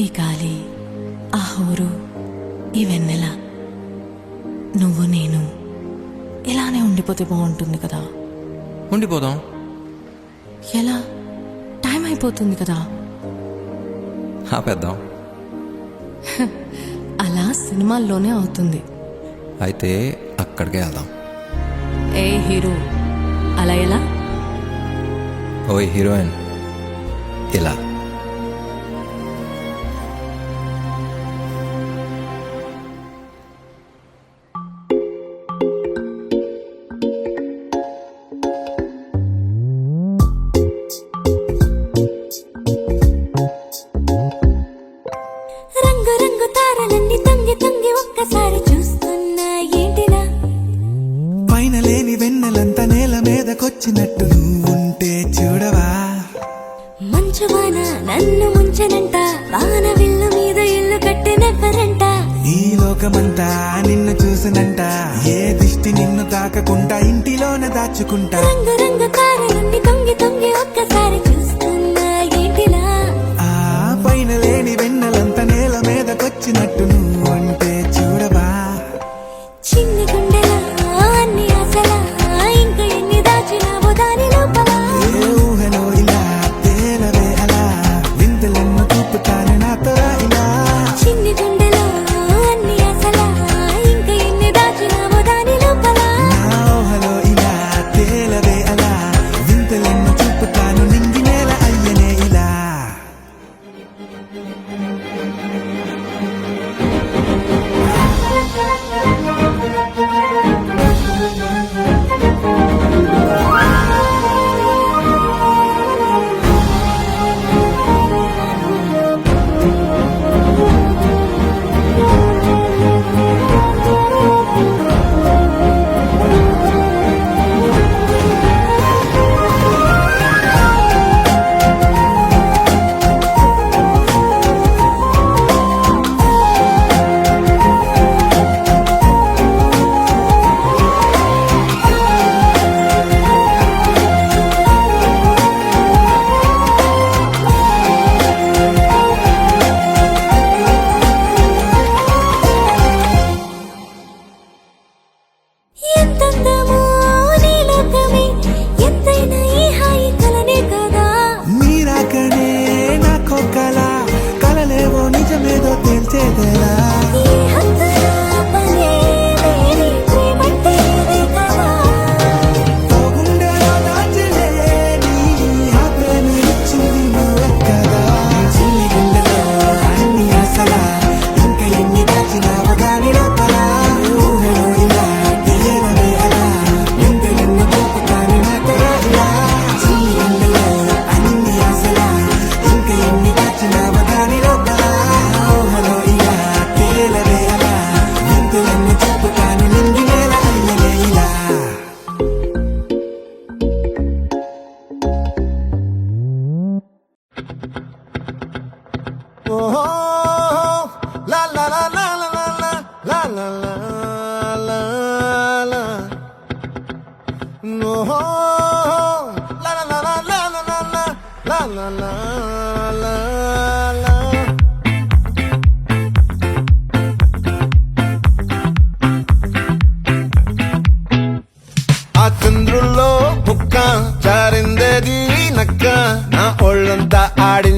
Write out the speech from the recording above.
ఈ గాలి, ఆ హోరు, ఈ వెన్నెల, నువ్వు నేను ఇలానే ఉండిపోతే బాగుంటుంది కదా. ఉండిపోదాం. ఎలా? టైం అయిపోతుంది కదా. ఆపేద్దాం. అలా సినిమాల్లోనే అవుతుంది. అయితే అక్కడికే వెళ్దాం. ఏ హీరో, అలా ఎలా? ఓయ్ హీరోయిన్, ఇలా. రంగు రంగు తారలన్నీ తొంగి తొంగి ఒక్కసారి చూస్తున్నా ఏంటిలా? పైన లేని వెన్నెలంతా నేల మీదకొచ్చినట్టు నువ్వుంటే చూడవా? మంచు వాన నన్ను ముంచనంట, వాన విల్లు మీద ఇల్లు కట్టినెవ్వరంట. ఈ లోకమంతా నిన్ను చూసినంట, ఏ దిష్టి నిన్ను తాకకుండా ఇంటిలోన దాచుకుంటా. రంగు రంగు తారలన్నీ తొంగి తొంగి ఒక్కసారి చూస్తున్నా ఏంటిలా? ఆ పైన లేని వెన్నెలంతా నేల మీదకొచ్చినట్టు నువ్వుంటే చూడవా? చిన్ని గుండెలా అన్ని ఆశలా, ఇంకా ఎన్ని దాచినావో దాని లోపల. ఏ ఊహలో ఇలా తేలవే అలా, వింతలెన్నో చూపుతాను నాతో రా ఇలా. చిన్ని గుండెలో అన్ని ఆశలా, ఇంకా ఎన్ని దాచినావో దాని లోపల. నా ఊహలో ఇలా తేలవే అలా, వింతలెన్నో చూపుతాను నింగి నేల అయ్యనే ఇలా. ఎంతందమో నీ లోకమే, ఎంతైనా ఈ హాయి కలనే కదా. మీరాకనే నాకో కల, కలలేవో నిజమేదో తేల్చేదేలా. ఈ హద్దుల పనే లేని ప్రేమంటే ఇదే కదా. ఓ గుండెలో దాచలేని ఆ ప్రేమ ఇచ్చింది నువ్వే కదా. చిన్ని గుండెలో అన్ని ఆశలా, ఇంకా ఎన్ని దాచినావో దాని లోపల. ఊహలో ఇలా తేలవే అలా, వింతలెన్నో చూపుతాను నాతో రా ఇలా. చిన్ని గుండెలో అన్ని ఆశలా, ఇంకా ఎన్ని దాచినావో దాని లోపల. ఊహలో ఇలా తేలవే అలా, వింతలెన్నో చూపుతాను నింగి నేల అయ్యనే ఇలా. Oh, la la la la la la la la la la la. No, la la la la la la la la la la la la. ఆ చంద్రుల్లో బుక్క జారిందేది నక్క, నా ఒళ్ళంతా ఆడింది